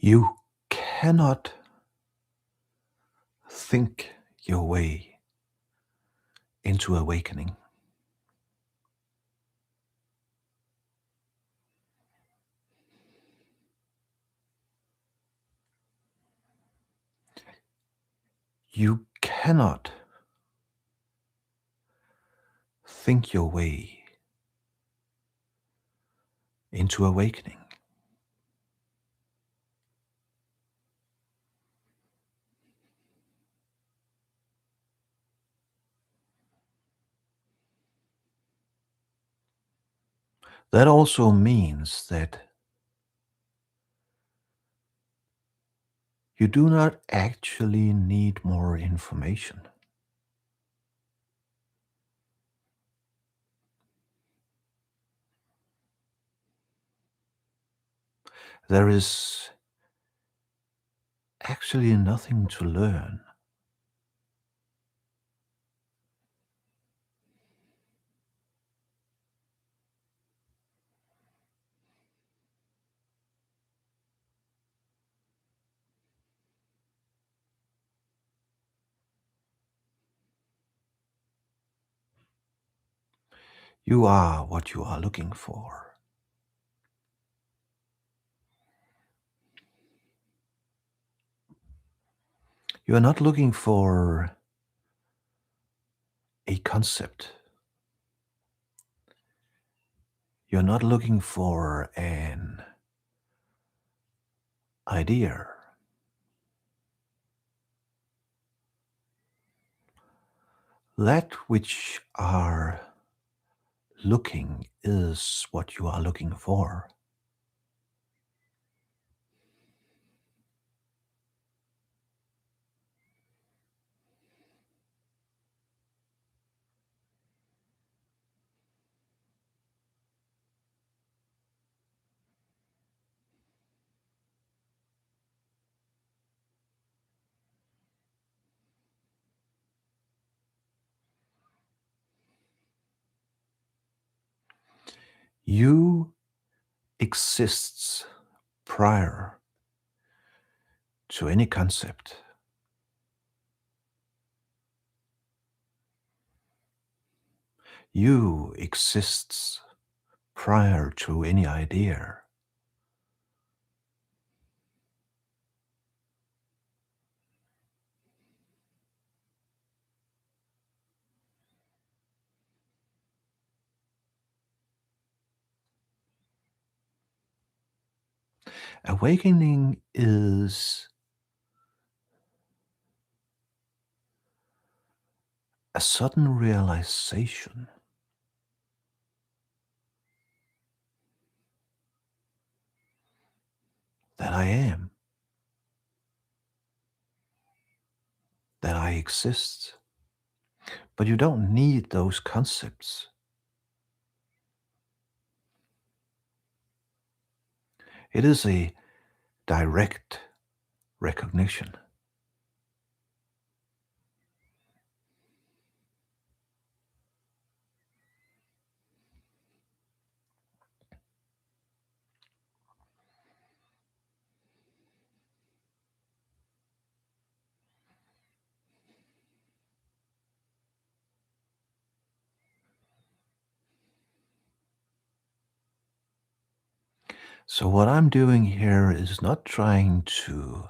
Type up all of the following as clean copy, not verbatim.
You cannot think your way into awakening. You cannot think your way into awakening. That also means that you do not actually need more information. There is actually nothing to learn. You are what you are looking for. You are not looking for a concept. You're not looking for an idea. That which are looking is what you are looking for. You exists prior to any concept. You exists prior to any idea. Awakening is a sudden realization that I am, that I exist. But you don't need those concepts. It is a direct recognition. So, what I'm doing here is not trying to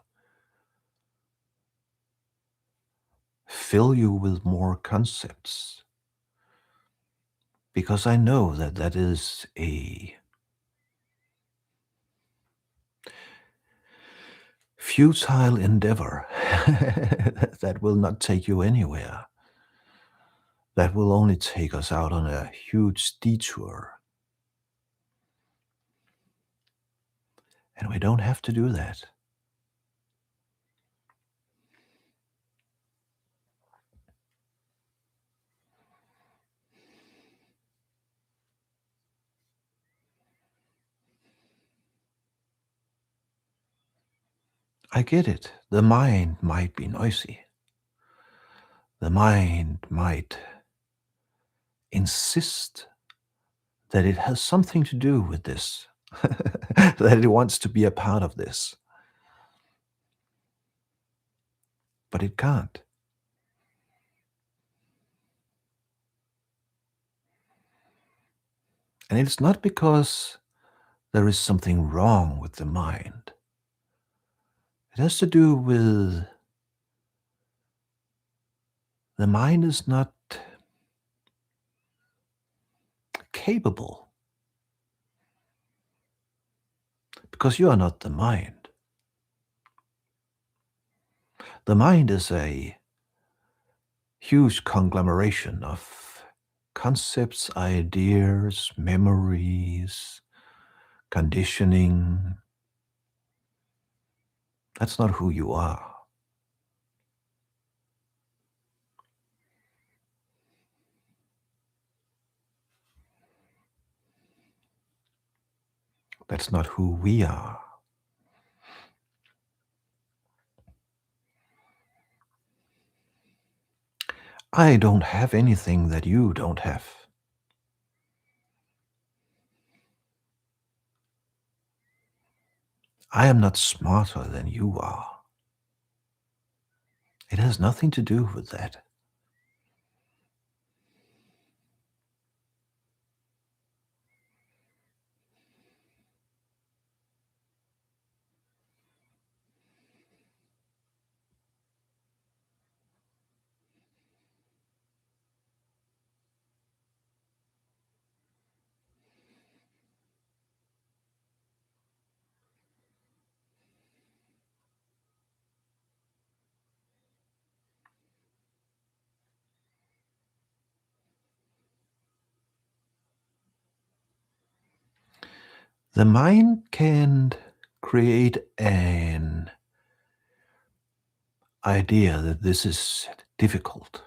fill you with more concepts, because I know that that is a futile endeavor that will not take you anywhere. That will only take us out on a huge detour. And we don't have to do that. I get it. The mind might be noisy. The mind might insist that it has something to do with this, that it wants to be a part of this. but it can't. And it's not because there is something wrong with the mind. It has to do with the mind is not capable because you are not the mind. The mind is a huge conglomeration of concepts, ideas, memories, conditioning. That's not who you are. That's not who we are. I don't have anything that you don't have. I am not smarter than you are. It has nothing to do with that. The mind can create an idea that this is difficult.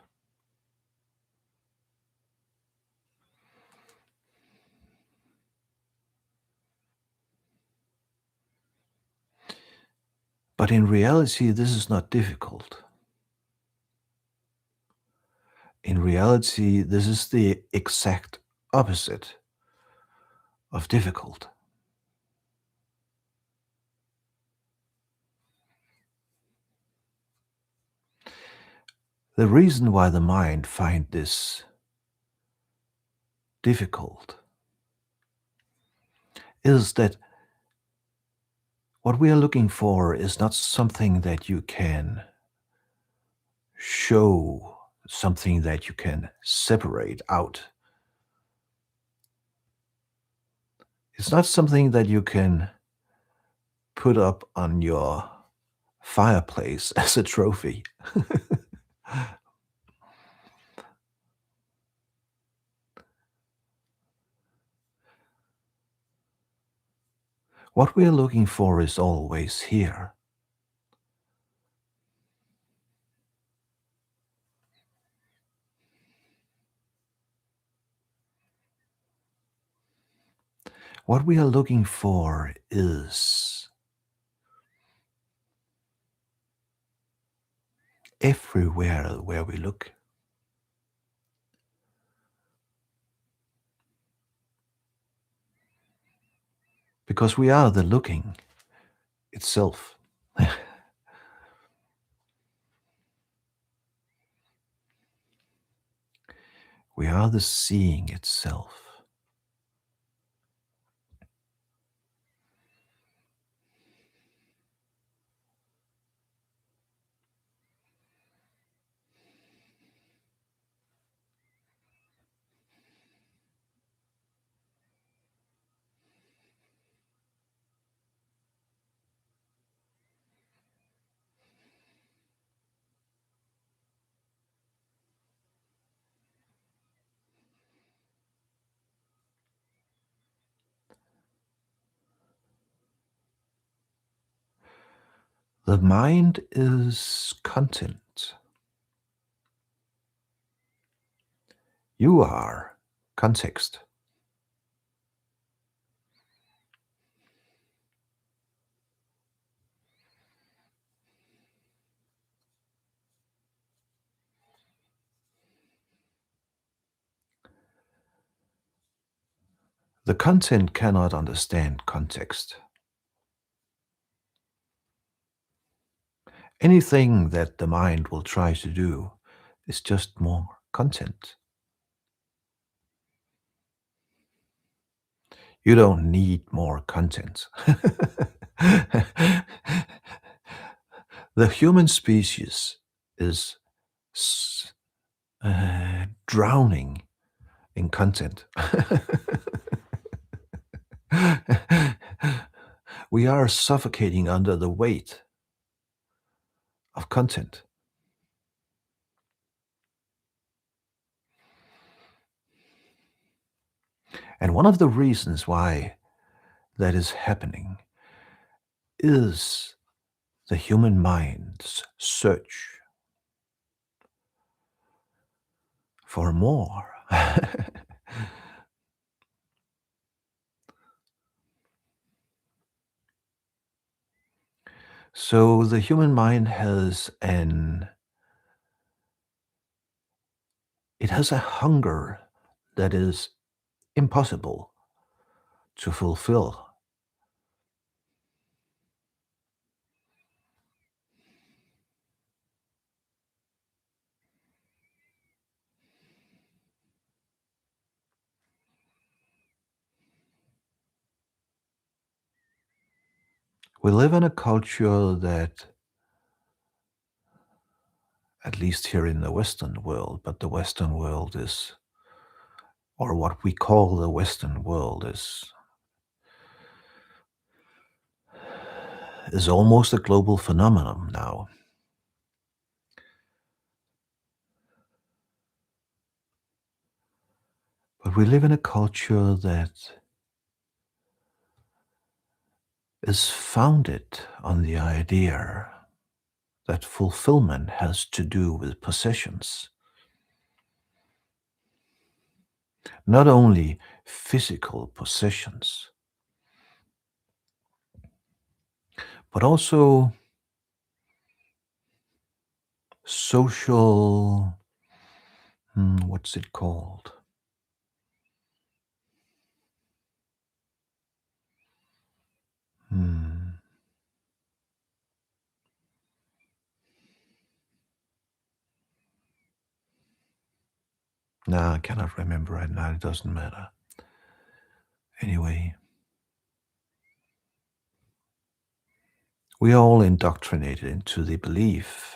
But in reality, this is not difficult. In reality, this is the exact opposite of difficult. The reason why the mind finds this difficult is that what we are looking for is not something that you can show, something that you can separate out. It's not something that you can put up on your fireplace as a trophy. What we are looking for is always here. What we are looking for is everywhere where we look. Because we are the looking itself. We are the seeing itself. The mind is content. You are context. The content cannot understand context. Anything that the mind will try to do is just more content. You don't need more content. The human species is drowning in content. We are suffocating under the weight of content. And one of the reasons why that is happening is the human mind's search for more. So the human mind has a hunger that is impossible to fulfill. We live in a culture that, at least here in the Western world, but the Western world is, or what we call the Western world is almost a global phenomenon now. But we live in a culture that is founded on the idea that fulfillment has to do with possessions, not only physical possessions, but also social, what's it called? Hmm, no, I cannot remember right now. It doesn't matter. Anyway, we are all indoctrinated into the belief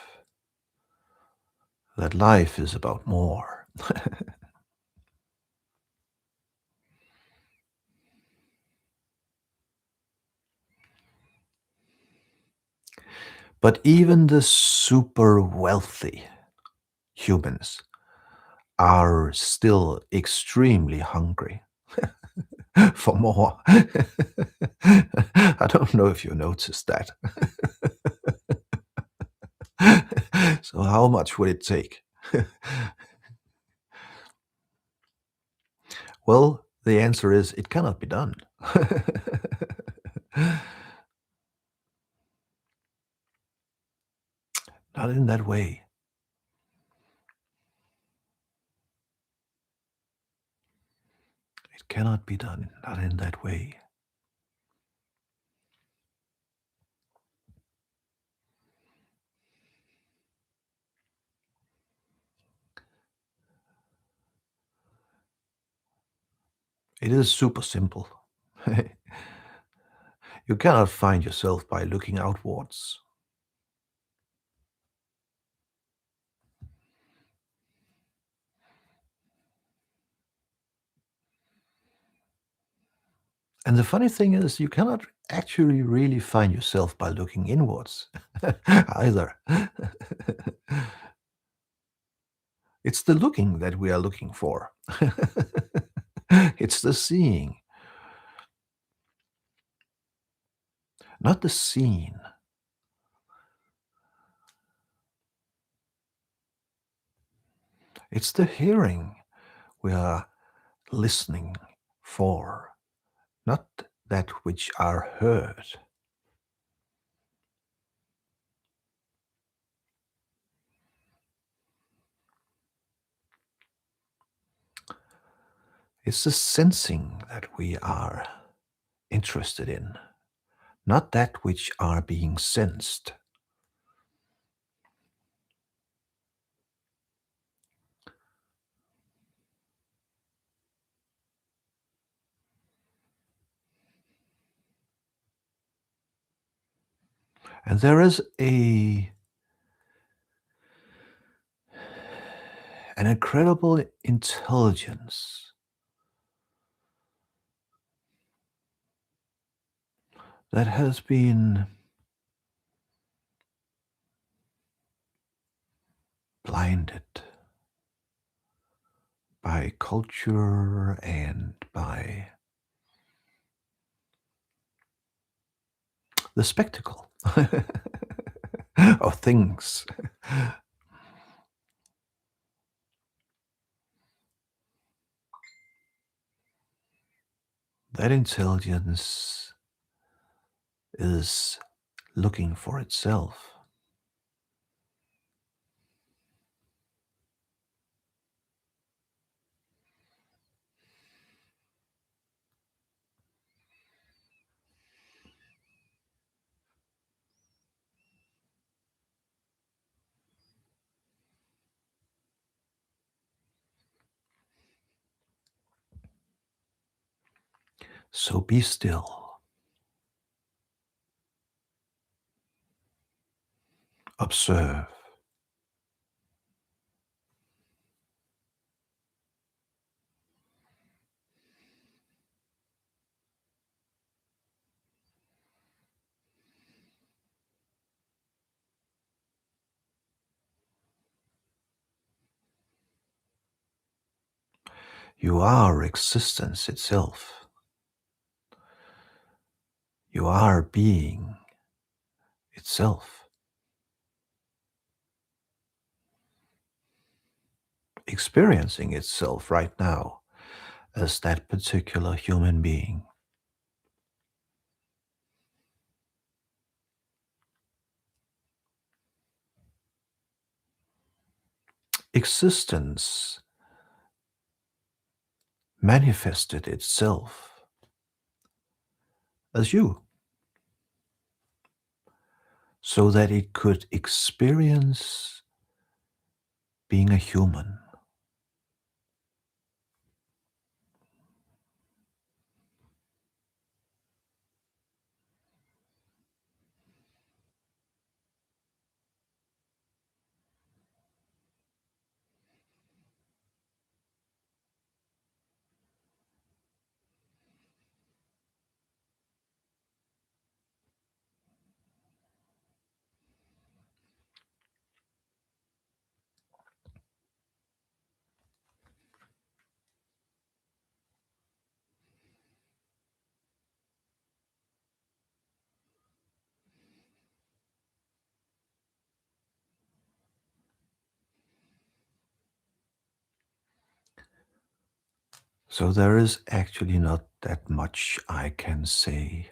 that life is about more. But even the super wealthy humans are still extremely hungry for more. I don't know if you noticed that. So, how much would it take? Well, the answer is it cannot be done. Not in that way. It cannot be done, not in that way. It is super simple. You cannot find yourself by looking outwards. And the funny thing is, you cannot actually really find yourself by looking inwards either. It's the looking that we are looking for. It's the seeing, not the seen. It's the hearing we are listening for, not that which are heard. It's the sensing that we are interested in, not that which are being sensed. And there is an incredible intelligence that has been blinded by culture and by the spectacle of things. That intelligence is looking for itself. So be still, observe. You are existence itself. You are being itself, experiencing itself right now as that particular human being. Existence manifested itself as you so that it could experience being a human. So there is actually not that much I can say.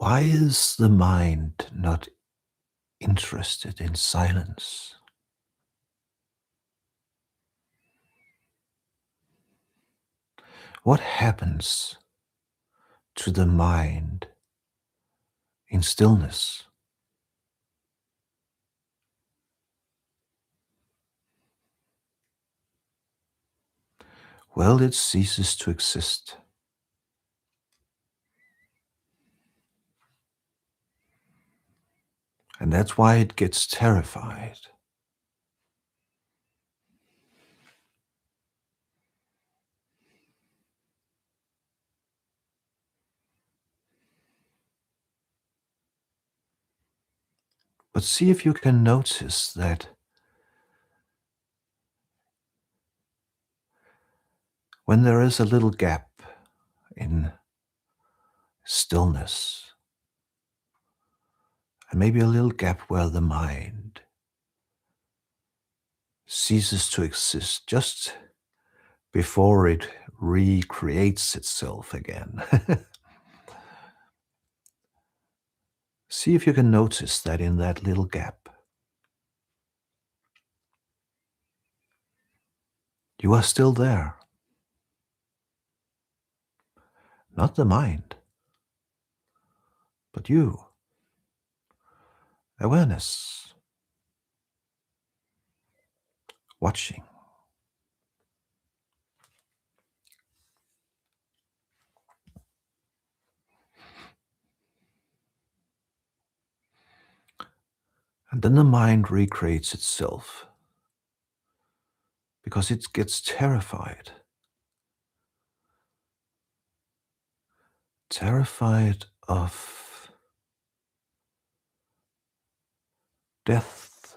Why is the mind not interested in silence? What happens to the mind in stillness? Well, it ceases to exist. And that's why it gets terrified. But see if you can notice that when there is a little gap in stillness, and maybe a little gap where the mind ceases to exist just before it recreates itself again. See if you can notice that in that little gap, you are still there, not the mind, but you, awareness, watching. And then the mind recreates itself because it gets terrified of death.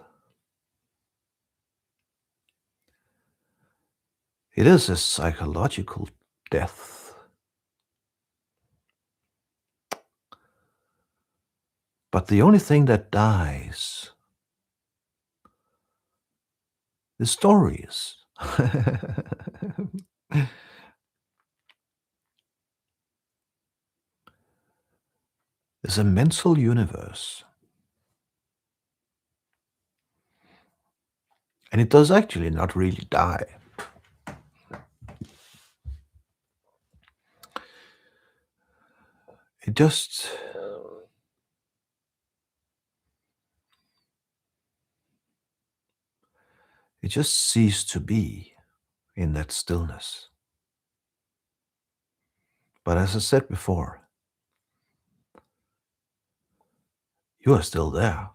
It is a psychological death. But the only thing that dies is stories. Is a mental universe. And it does actually not really die. It just ceased to be in that stillness. But as I said before, you are still there.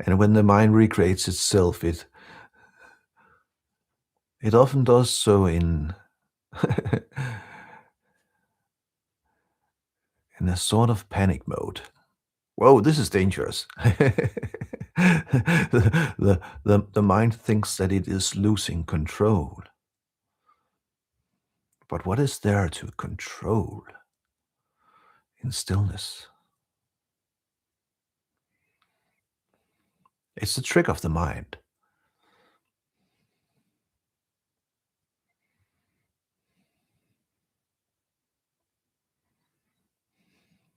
And when the mind recreates itself, it often does so in in a sort of panic mode. Whoa, this is dangerous. The mind thinks that it is losing control. But what is there to control in stillness? It's the trick of the mind.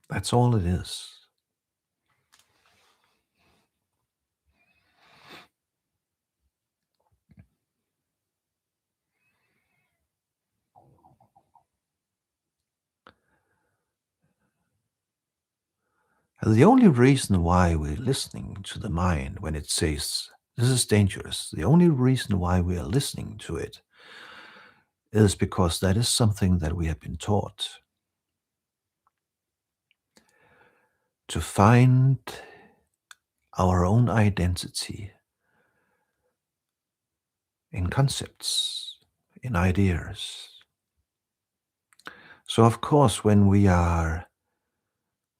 That's all it is. And the only reason why we're listening to the mind when it says, this is dangerous, the only reason why we are listening to it is because that is something that we have been taught. To find our own identity in concepts, in ideas. So, of course, when we are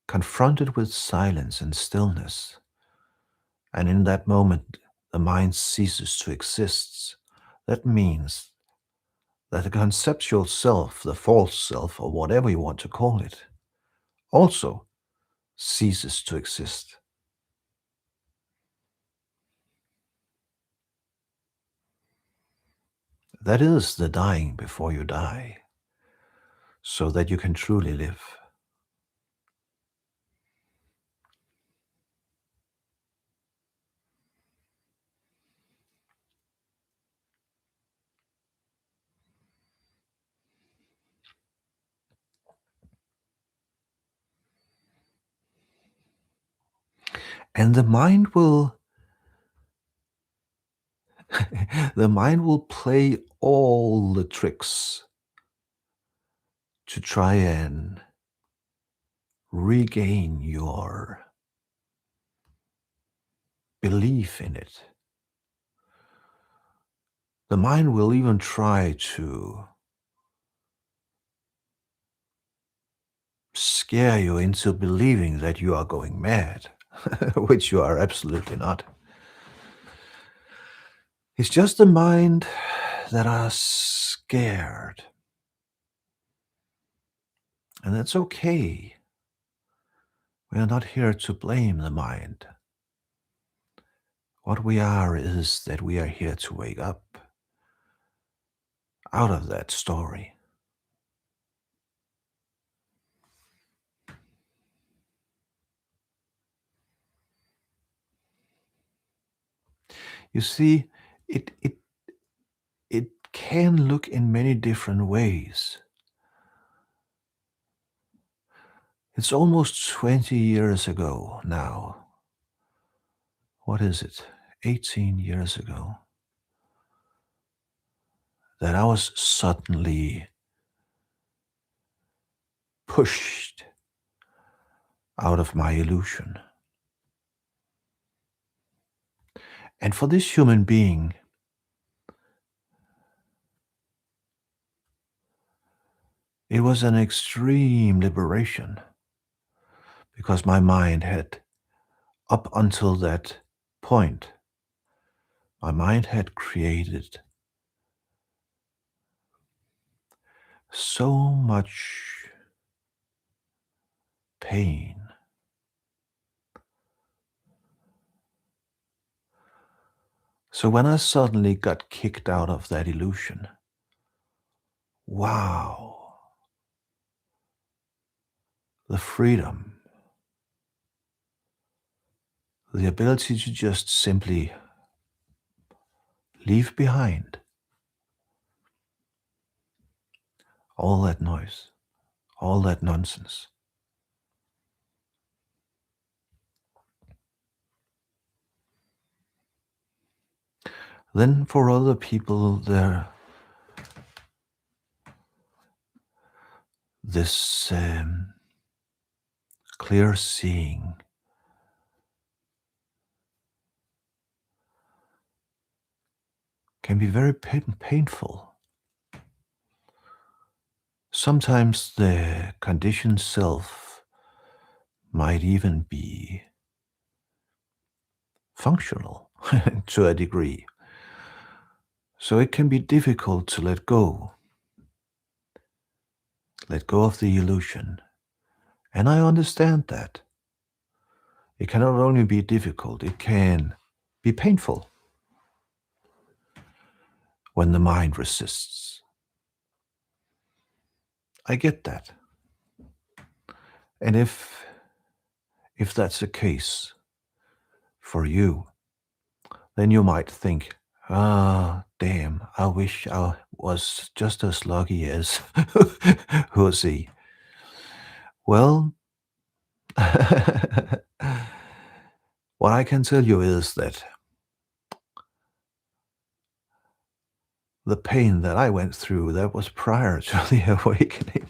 confronted with silence and stillness, and in that moment the mind ceases to exist, that means that the conceptual self, the false self, or whatever you want to call it, also ceases to exist. That is the dying before you die, so that you can truly live. And the mind will play all the tricks to try and regain your belief in it. The mind will even try to scare you into believing that you are going mad, which you are absolutely not. It's just the mind that are scared. And that's okay. We are not here to blame the mind. What we are is that we are here to wake up out of that story. You see, it can look in many different ways. It's almost 20 years ago now. What is it? 18 years ago that I was suddenly pushed out of my illusion. And for this human being, it was an extreme liberation because my mind had, up until that point, my mind had created so much pain. So when I suddenly got kicked out of that illusion, wow, the freedom, the ability to just simply leave behind all that noise, all that nonsense. Then for other people, this clear seeing can be very painful. Sometimes the conditioned self might even be functional to a degree. So it can be difficult to let go of the illusion. And I understand that. It can not only be difficult, it can be painful when the mind resists. I get that. And if that's the case for you, then you might think, ah, damn, I wish I was just as lucky as Hussey. Well, what I can tell you is that the pain that I went through, that was prior to the awakening.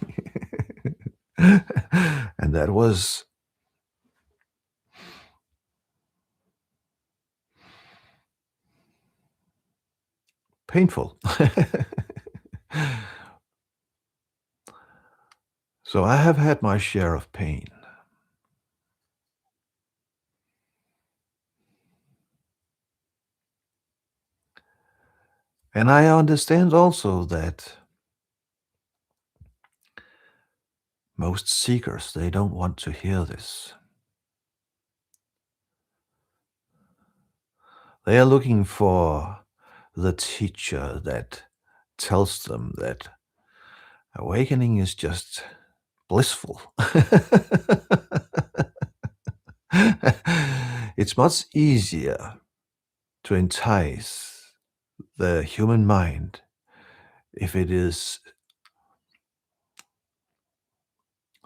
And that was painful. So I have had my share of pain. And I understand also that most seekers, they don't want to hear this. They are looking for the teacher that tells them that awakening is just blissful. It's much easier to entice the human mind if it is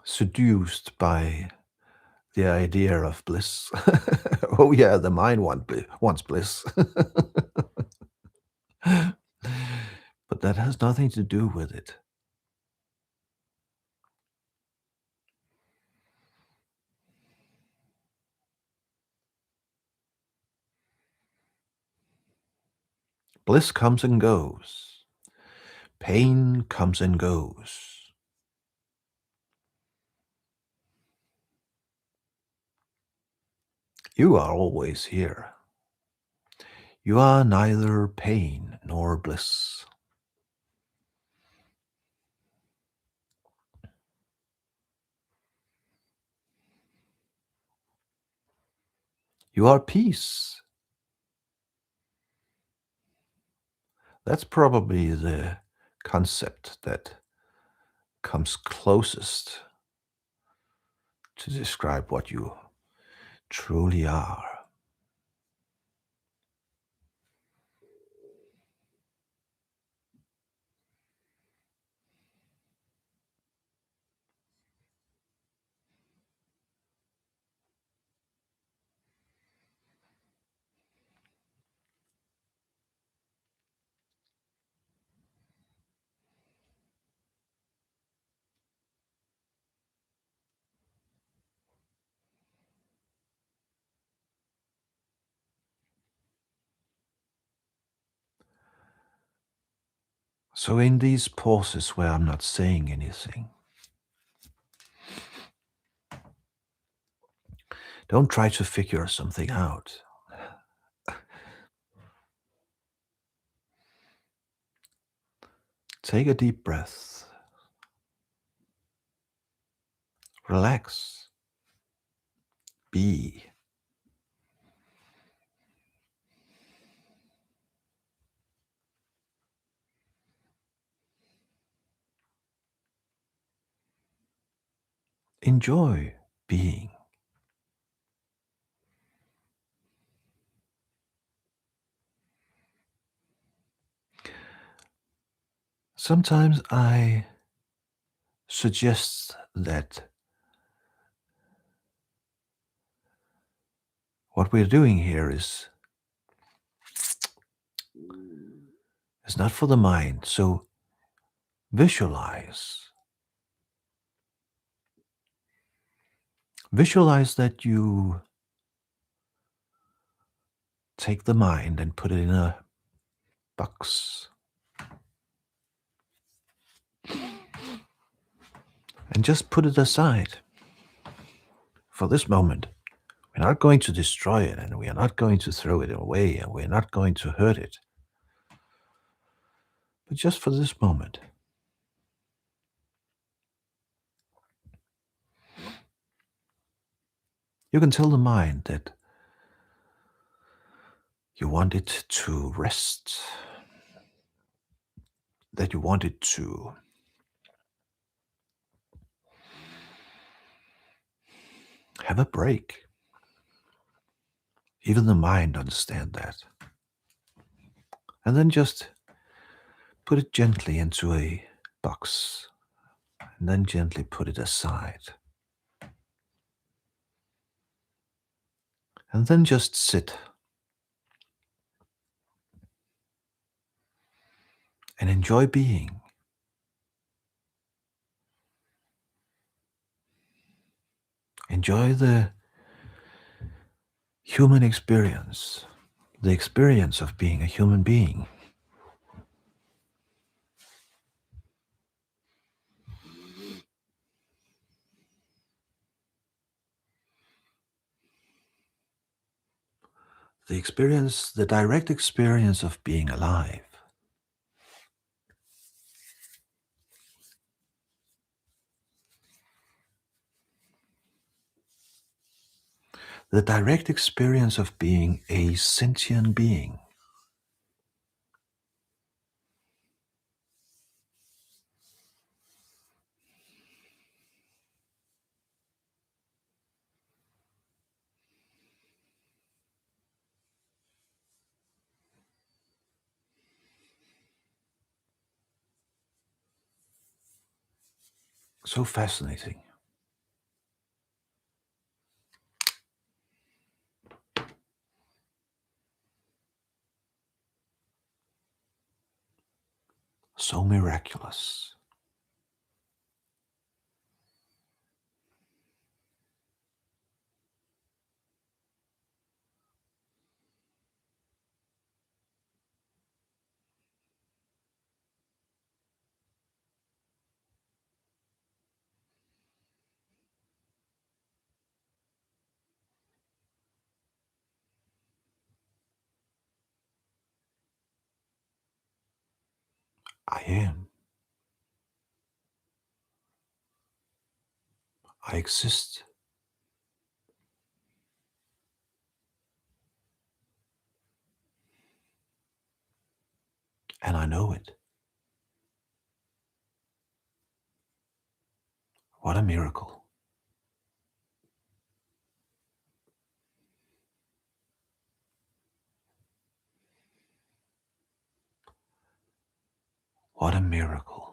seduced by the idea of bliss. Oh, yeah, the mind wants bliss. But that has nothing to do with it. Bliss comes and goes, pain comes and goes. You are always here. You are neither pain nor bliss. You are peace. That's probably the concept that comes closest to describe what you truly are. So, in these pauses where I'm not saying anything, don't try to figure something out. Take a deep breath, relax, be. Enjoy being. Sometimes I suggest that what we're doing here is not for the mind. So visualize. Visualize that you take the mind and put it in a box. And just put it aside for this moment. We're not going to destroy it, and we are not going to throw it away, and we're not going to hurt it. But just for this moment. You can tell the mind that you want it to rest, that you want it to have a break. Even the mind understands that. And then just put it gently into a box, and then gently put it aside. And then just sit and enjoy being. Enjoy the human experience, the experience of being a human being. The experience, the direct experience of being alive. The direct experience of being a sentient being. So fascinating. So miraculous. I am. I exist. And I know it. What a miracle. What a miracle.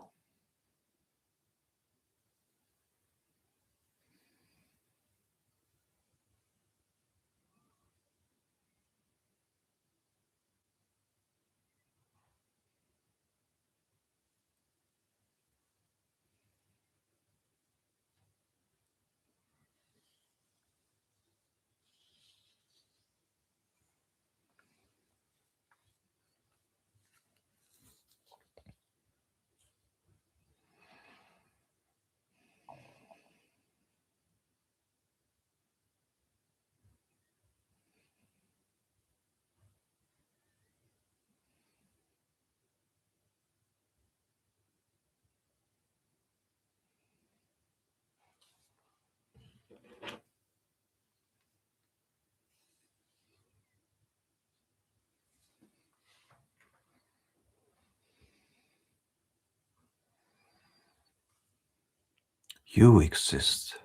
You exist.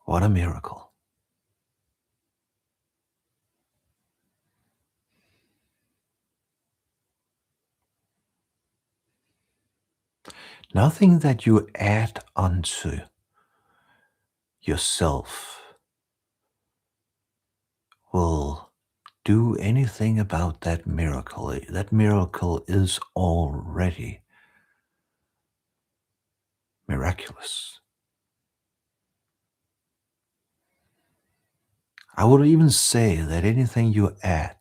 What a miracle. Nothing that you add onto yourself will do anything about that miracle. That miracle is already miraculous. I would even say that anything you add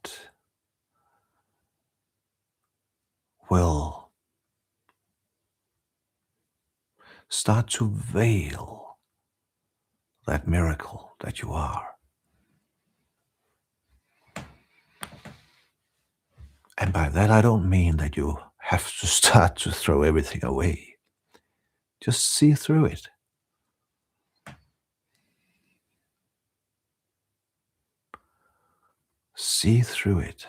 will start to veil that miracle that you are. And by that, I don't mean that you have to start to throw everything away. Just see through it. See through it.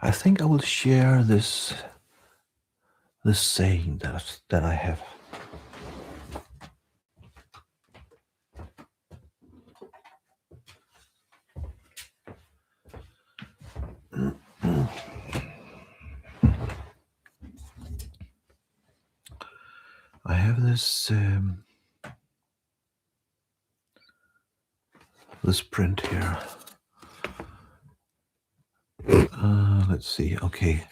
I think I will share this this saying that I have. I have this print here. Let's see. Okay.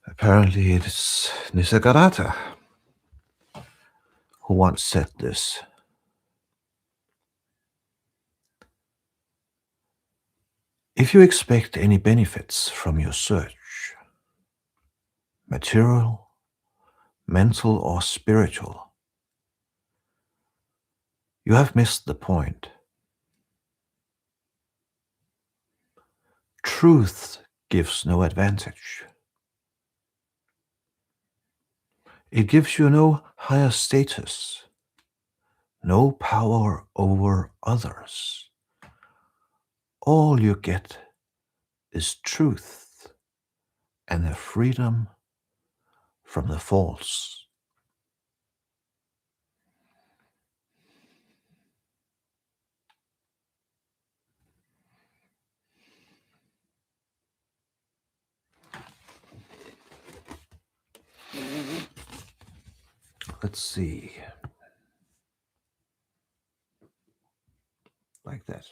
Apparently, it's Nisargadatta who once said this. If you expect any benefits from your search, material, mental, or spiritual, you have missed the point. Truth gives no advantage. It gives you no higher status, no power over others. All you get is truth and the freedom from the false. Let's see. Like that.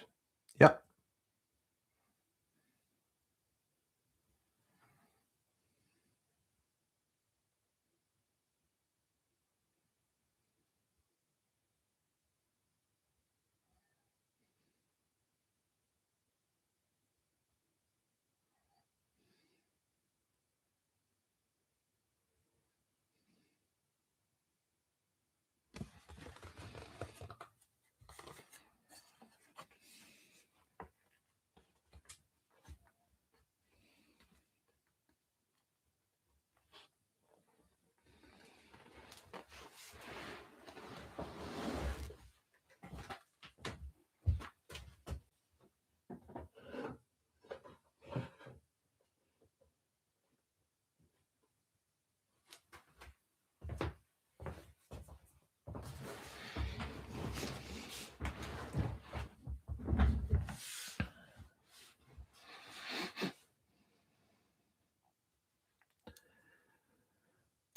Yeah.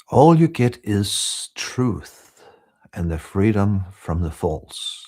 All you get is truth and the freedom from the false.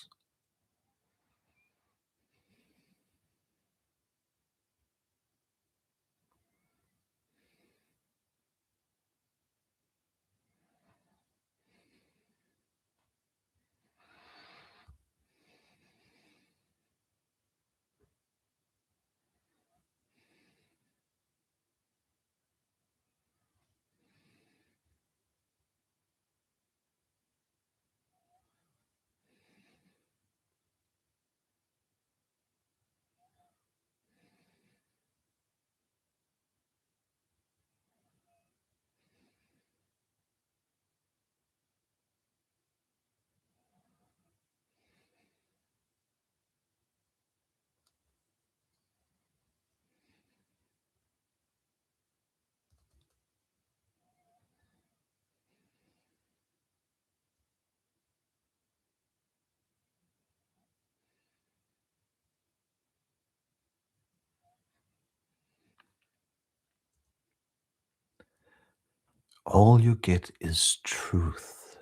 All you get is truth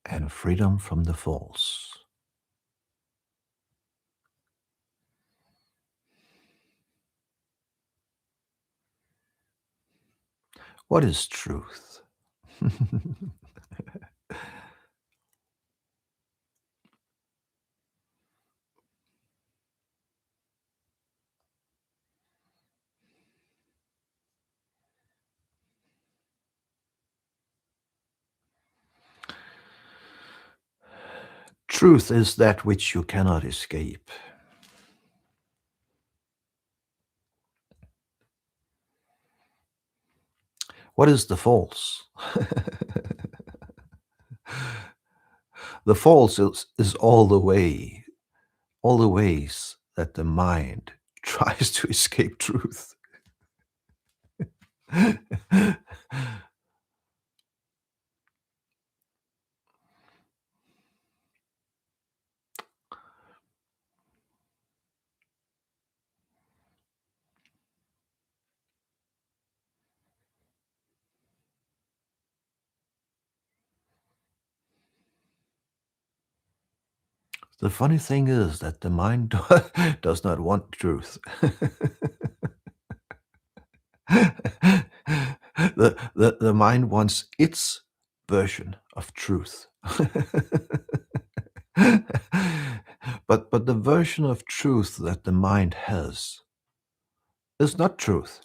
and freedom from the false. What is truth? Truth is that which you cannot escape. What is the false? The false is all the ways that the mind tries to escape truth. The funny thing is that the mind does not want truth. The mind wants its version of truth. But the version of truth that the mind has is not truth.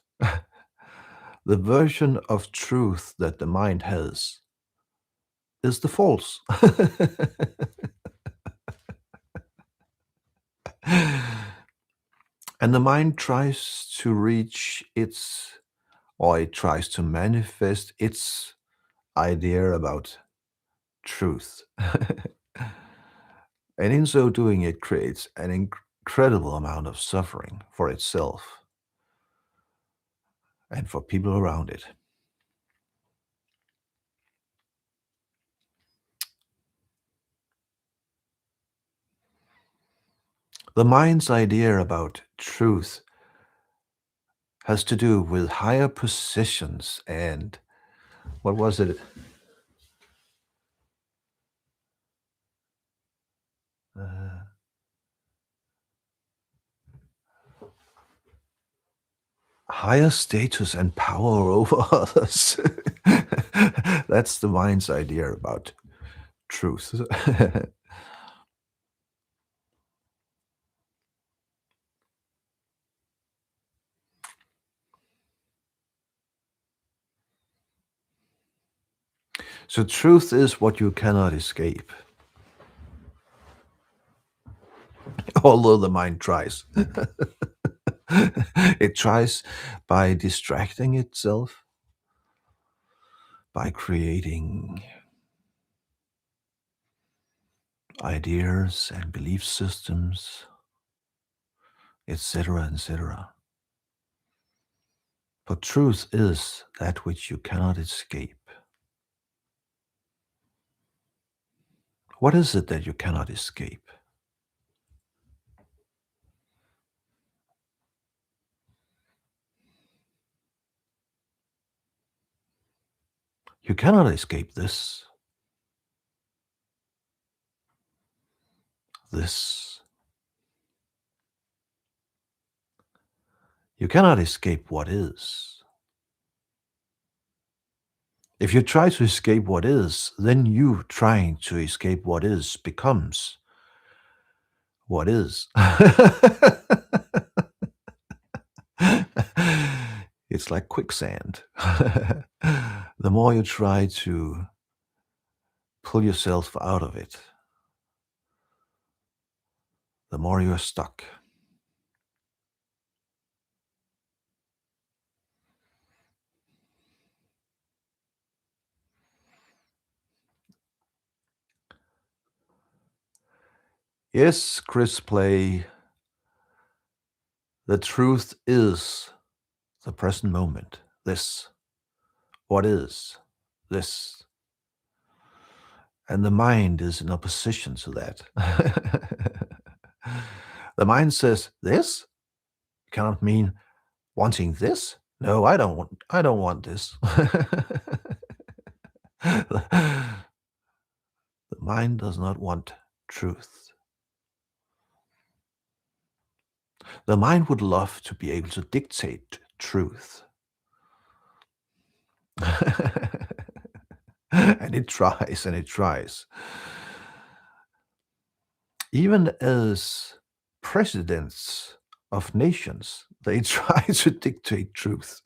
The version of truth that the mind has is the false. And the mind tries to reach its, or it tries to manifest its idea about truth. And in so doing, it creates an incredible amount of suffering for itself and for people around it. The mind's idea about truth has to do with higher positions and what was it? Uh, Higher status and power over others. That's the mind's idea about truth. So, truth is what you cannot escape, although the mind tries. It tries by distracting itself, by creating ideas and belief systems, etc., etc. But truth is that which you cannot escape. What is it that you cannot escape? You cannot escape this, this. You cannot escape what is. If you try to escape what is, then you trying to escape what is becomes what is. It's like quicksand. The more you try to pull yourself out of it, the more you're stuck. Yes, Chris Play, the truth is the present moment. This. What is this? And the mind is in opposition to that. The mind says, this cannot mean wanting this. No, I don't want this. The mind does not want truth. The mind would love to be able to dictate truth. And it tries and it tries. Even as presidents of nations, they try to dictate truth.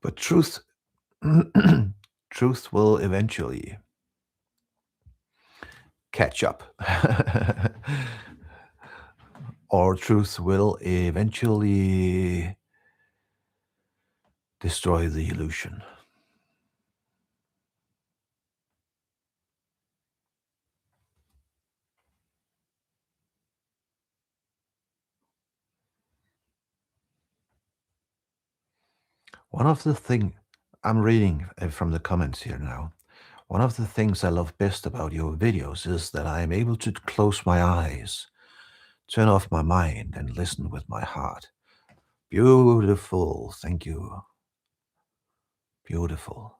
But truth, truth will eventually catch up. Or truth will eventually destroy the illusion. One of the thing I'm reading from the comments here now. One of the things I love best about your videos is that I am able to close my eyes, turn off my mind, and listen with my heart. Beautiful. Thank you. Beautiful.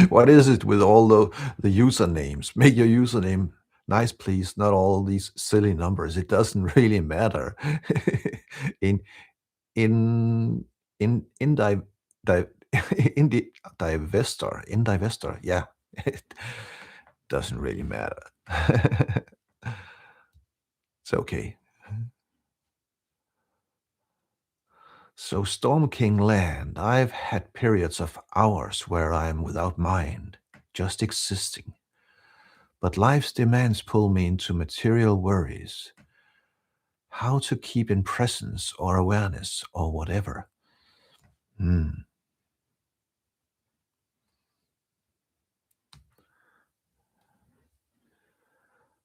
What is it with all the usernames? Make your username nice, please. Not all these silly numbers. It doesn't really matter. in in di, in the divestor. Yeah, it doesn't really matter. It's okay. So, Storm King Land, I've had periods of hours where I'm without mind, just existing. But life's demands pull me into material worries. How to keep in presence or awareness or whatever. Hmm.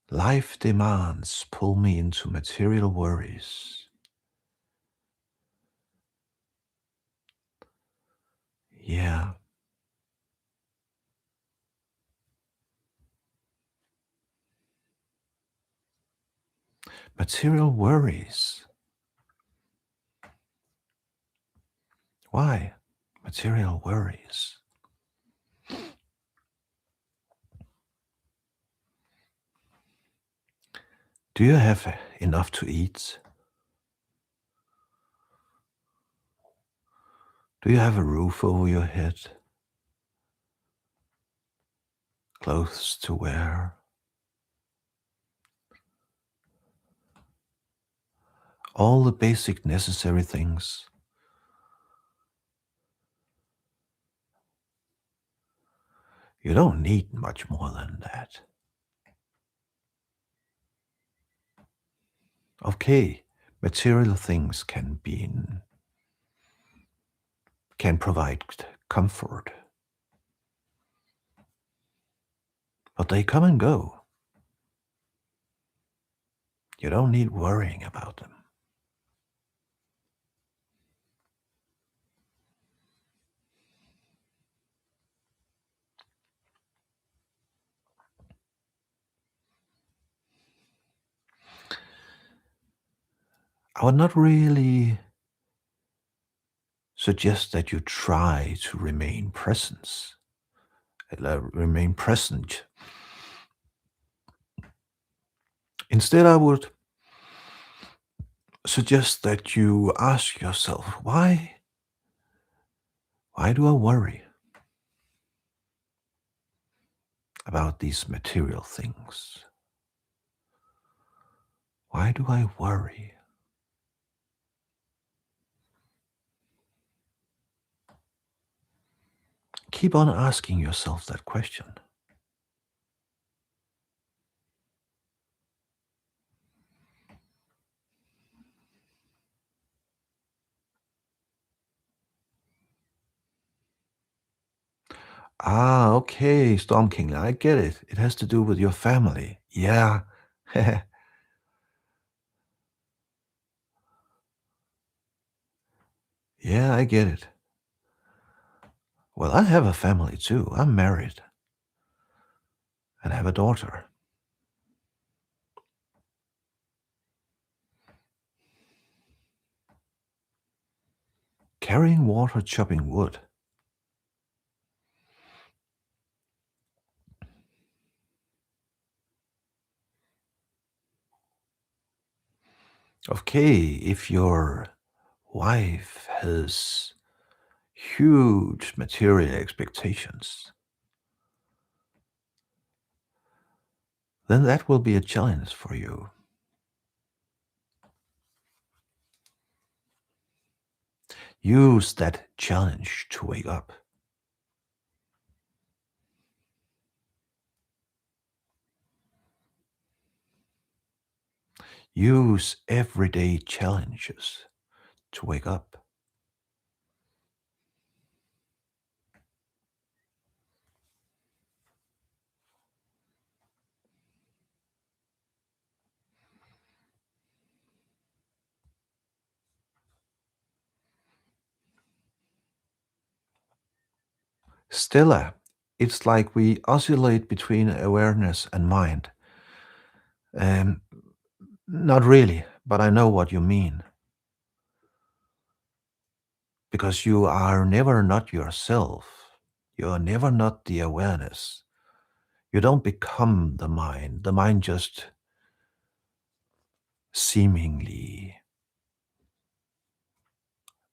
Life demands pull me into material worries. Yeah, material worries. Why? Material worries. Do you have enough to eat? Do you have a roof over your head? Clothes to wear? All the basic necessary things? You don't need much more than that. Okay, material things can provide comfort, but they come and go. You don't need worrying about them. I would not really suggest that you try to remain present. Instead, I would suggest that you ask yourself, why do I worry about these material things? Why do I worry? Keep on asking yourself that question. Ah, okay, Storm King, I get it. It has to do with your family. Yeah. Yeah, I get it. Well, I have a family too. I'm married and have a daughter. Carrying water, chopping wood. Okay, if your wife has huge material expectations, then that will be a challenge for you. Use that challenge to wake up. Use everyday challenges to wake up. Stella, it's like we oscillate between awareness and mind. Um, Not really, but I know what you mean. Because you are never not yourself. You are never not the awareness. You don't become the mind. The mind just seemingly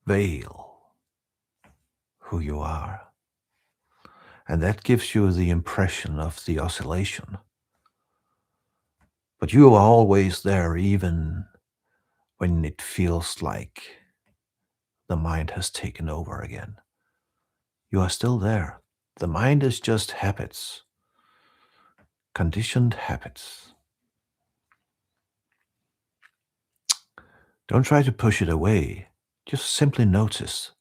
veil who you are. And that gives you the impression of the oscillation. But you are always there, even when it feels like the mind has taken over again. You are still there. The mind is just habits, conditioned habits. Don't try to push it away. Just simply notice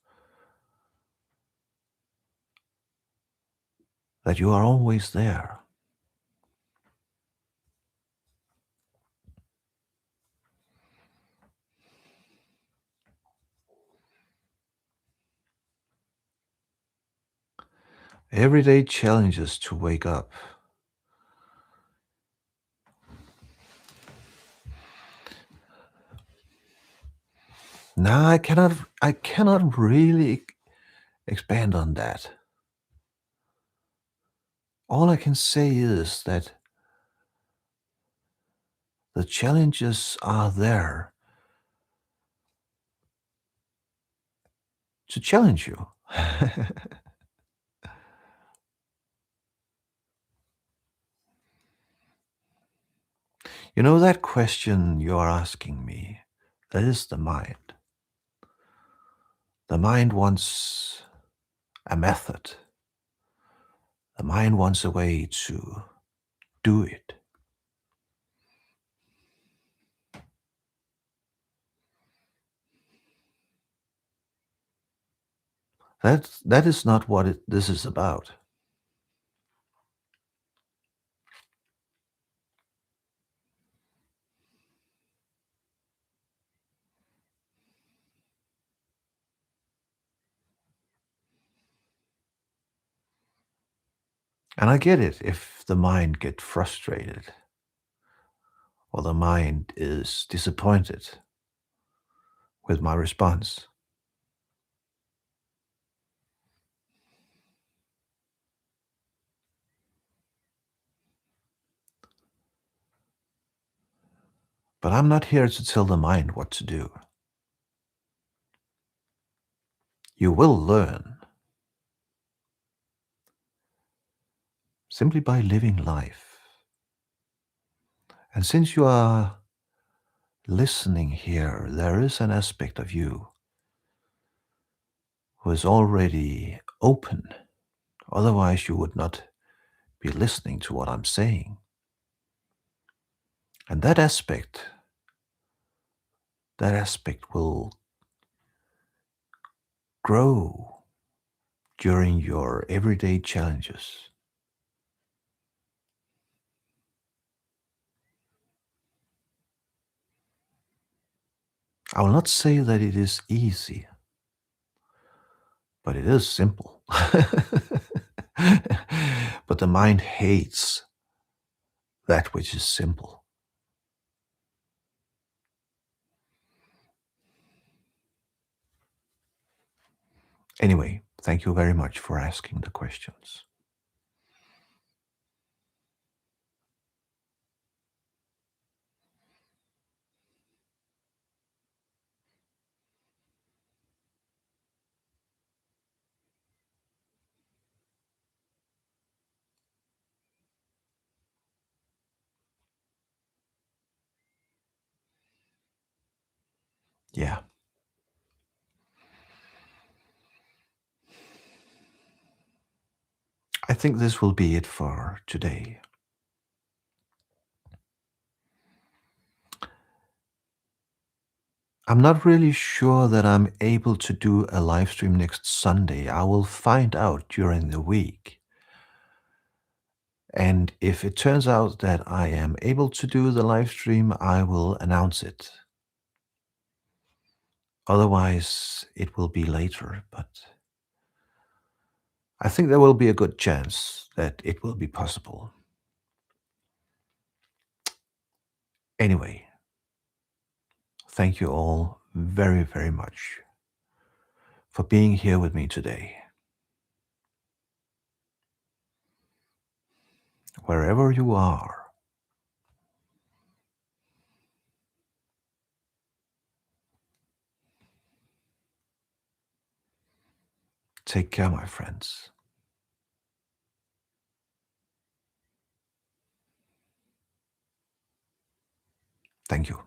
that you are always there. Everyday challenges to wake up. Now I cannot really expand on that. All I can say is that the challenges are there to challenge you. You know that question you are asking me? That is the mind. The mind wants a method. The mind wants a way to do it. That is not what this is about. And I get it if the mind gets frustrated or the mind is disappointed with my response. But I'm not here to tell the mind what to do. You will learn simply by living life. And since you are listening here, there is an aspect of you who is already open. Otherwise, you would not be listening to what I'm saying. And that aspect will grow during your everyday challenges. I will not say that it is easy, but it is simple. But the mind hates that which is simple. Anyway, thank you very much for asking the questions. Yeah, I think this will be it for today. I'm not really sure that I'm able to do a live stream next Sunday. I will find out during the week. And if it turns out that I am able to do the live stream, I will announce it. Otherwise, it will be later. But I think there will be a good chance that it will be possible. Anyway, thank you all very, very much for being here with me today. Wherever you are, take care, my friends. Thank you.